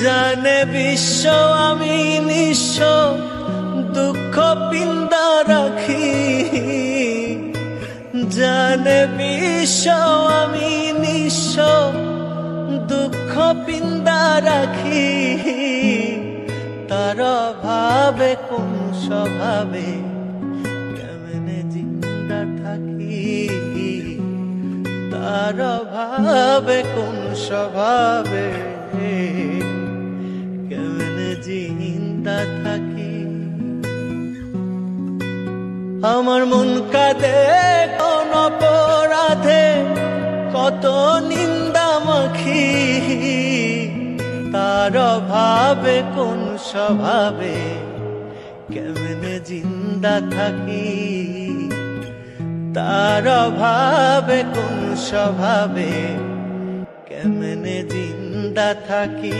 জানে বিশ্ব আমি নিঃস্ব, দুঃখ পিন্দা রাখি। জানে বিশ্ব আমি নিঃস্ব, দুঃখ পিন্দা রাখি। তার ভাবে কোন স্বভাবে কেমনে জিন্দা থাকি। তার ভাবে কোন স্বভাবে কেমনে জিন্দা থাকি। আমার মন কাঁদে কোন অপরাধে, কত নিন্দা মাখি। তার ভাবে কোন স্বভাবে কেমনে জিন্দা থাকি। তার ভাবে কোন স্বভাবে কেমনে জিন্দা থাকি।